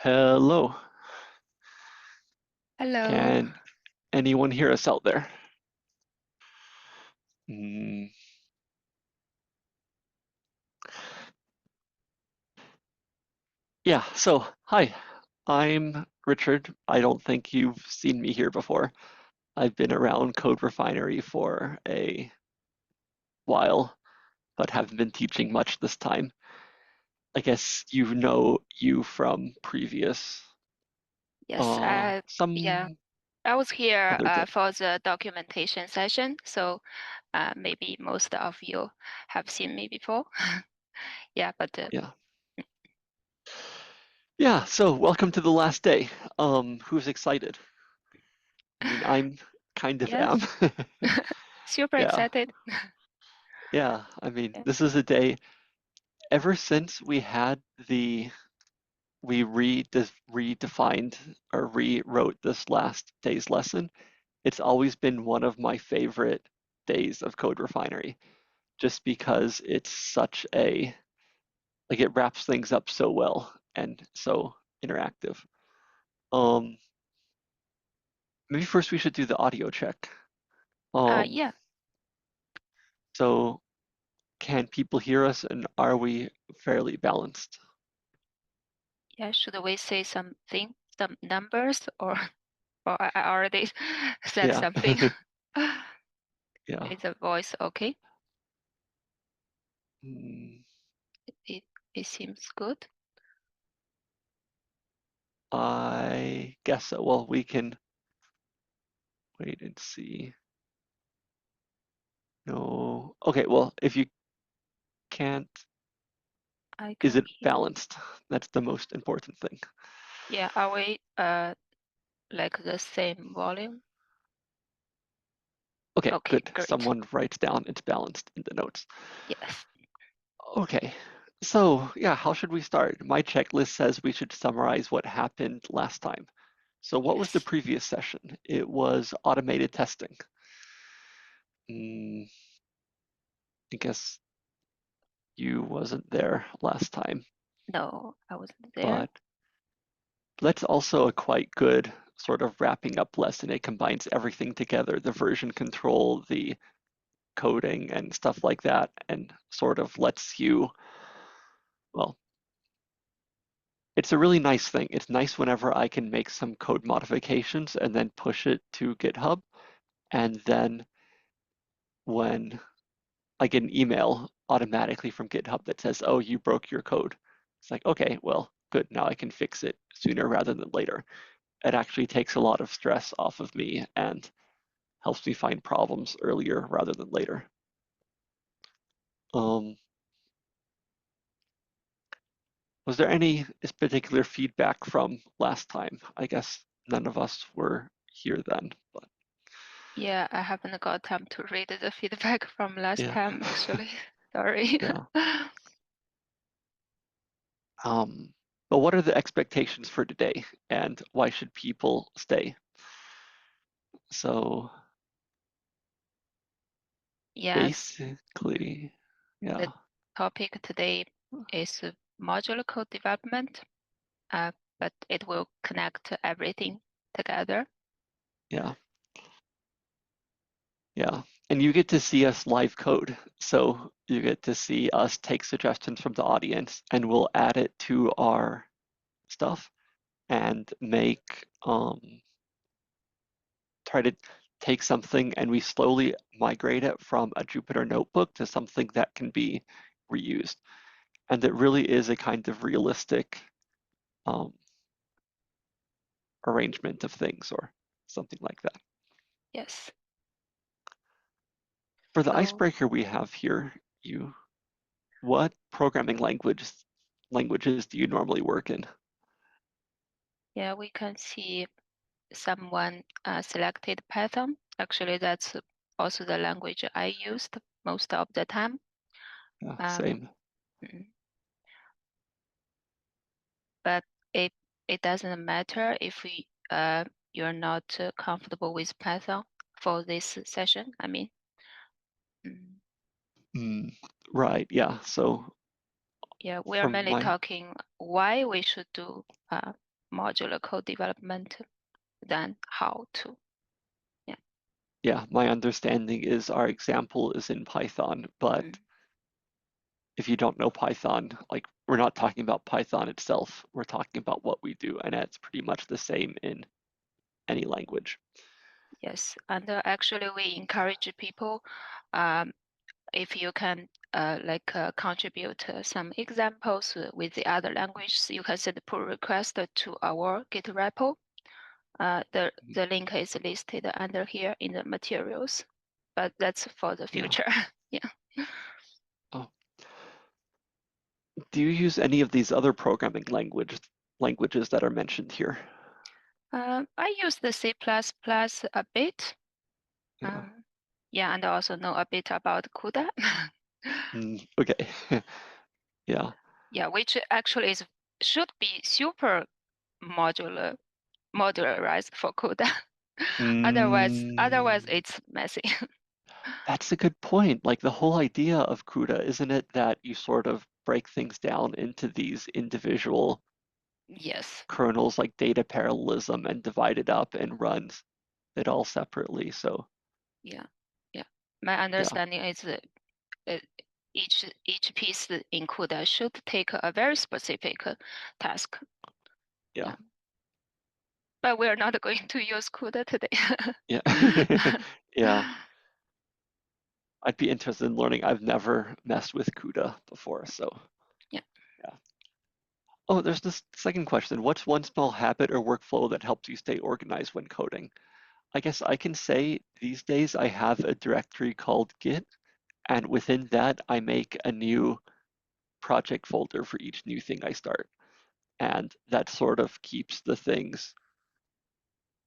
Hello. Hello. Can anyone hear us out there? Mm, yeah, so hi, I'm Richard. I don't think you've seen me here before. I've been around CodeRefinery for a while, but haven't been teaching much this time. I guess you know you from previous, Yes, yeah, some I was here other day. for the documentation session, so maybe most of you have seen me before. Yeah, but Yeah. Yeah, so welcome to the last day. Who's excited? I mean, I'm kind of am. yes, super Yeah. excited. Yeah, I mean, Yeah. this is a day ever since we had we redefined or rewrote this last day's lesson. It's always been one of my favorite days of CodeRefinery, just because it's such a like it wraps things up so well and so interactive. Um, Maybe first we should do the audio check. Um, Yeah, so can people hear us and are we fairly balanced? yeah. Should we say something, some numbers, or I already said Yeah. something? Yeah. Is the voice okay? Mm, It it seems good. I guess so. Well, we can wait and see. No. Okay, well, if you can't, I is can it hear. balanced? That's the most important thing. Yeah, are we like the same volume? Okay, Okay, good. great. Someone writes down it's balanced in the notes. Yes. Okay, so yeah, how should we start? My checklist says we should summarize what happened last time. So what was the Yes. previous session? It was automated testing. I guess you wasn't there last time, No, I wasn't there. but that's also a quite good sort of wrapping up lesson. It combines everything together, the version control, the coding and stuff like that, and sort of lets you, well, it's a really nice thing. It's nice whenever I can make some code modifications and then push it to GitHub. And then when I get an email automatically from GitHub that says, oh, you broke your code. It's like, okay, well, good. Now I can fix it sooner rather than later. It actually takes a lot of stress off of me and helps me find problems earlier rather than later. Um, was there any particular feedback from last time? I guess none of us were here then, but Yeah, I haven't got time to read the feedback from last yeah, time, actually. Sorry. yeah. Um, but what are the expectations for today, and why should people stay? So Yes, basically, the yeah, topic today is modular code development, uh, but it will connect everything together. yeah, yeah. And you get to see us live code. So you get to see us take suggestions from the audience and we'll add it to our stuff and make try to take something and we slowly migrate it from a Jupyter notebook to something that can be reused. And that really is a kind of realistic um, arrangement of things or something like that. Yes. For the So icebreaker we have here, what programming languages do you normally work in? yeah, we can see someone selected Python. Actually, that's also the language I used most of the time. Yeah, Um, same. mm, but it it doesn't matter if you're not comfortable with Python for this session. I mean, mm, Mm, right, yeah. So yeah, we are from mainly my talking why we should do modular code development than how to. Yeah. Yeah, my understanding is our example is in Python, but Mm. if you don't know Python, like we're not talking about Python itself, we're talking about what we do, and it's pretty much the same in any language. Yes, and actually we encourage people, um, if you can contribute some examples with the other languages, you can send a pull request to our Git repo. The link is listed under here in the materials, but that's for the Yeah. future. Yeah. Oh, do you use any of these other programming languages that are mentioned here? I use the C++ a bit. Yeah. Yeah, and I also know a bit about CUDA. Okay. Yeah. Yeah, which actually should be super modular modularized for CUDA. Otherwise Mm, it's messy. that's a good point. Like the whole idea of CUDA, isn't it that you sort of break things down into these individual Yes. kernels like data parallelism and divide it up and runs it all separately. So Yeah. Yeah. My yeah, understanding is uh, each piece in CUDA should take a very specific task. yeah, Yeah. But we're not going to use CUDA today. yeah, yeah. I'd be interested in learning. I've never messed with CUDA before, so Yeah. yeah. Oh, there's this second question. What's one small habit or workflow that helps you stay organized when coding? I guess I can say these days I have a directory called Git, and within that I make a new project folder for each new thing I start. And that sort of keeps the things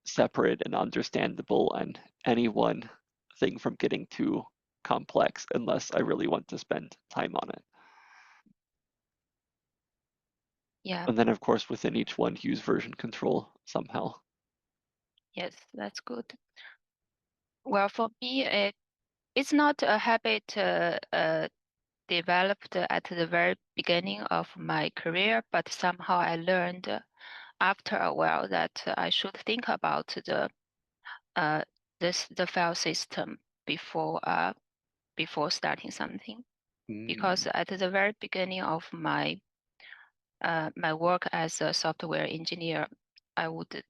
separate and understandable and any one thing from getting too complex unless I really want to spend time on it. Yeah. And then, of course, within each one, use version control somehow. Yes, that's good. Well, for me, it's not a habit developed at the very beginning of my career, but somehow I learned after a while that I should think about uh, the file system before starting something. Because Mm, at the very beginning of my work as a software engineer, I would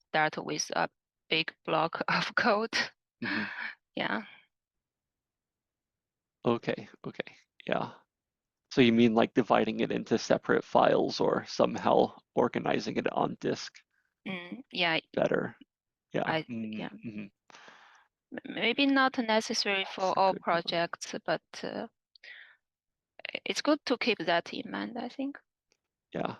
start with a big block of code. mhm. Yeah. Okay, okay, yeah. So you mean like dividing it into separate files or somehow organizing it on disk Yeah. better? Yeah. I yeah. Mhm. Maybe not necessary That's for a all good one. projects, but it's good to keep that in mind, I think. Yeah.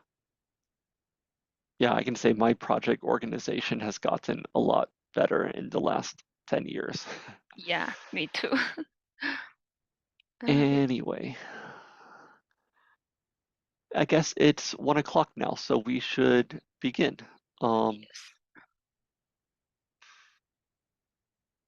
Yeah, I can say my project organization has gotten a lot better in the last 10 years. Yeah, me too. Yeah. Anyway, I guess it's 1 o'clock now, so we should begin. Um, Yes.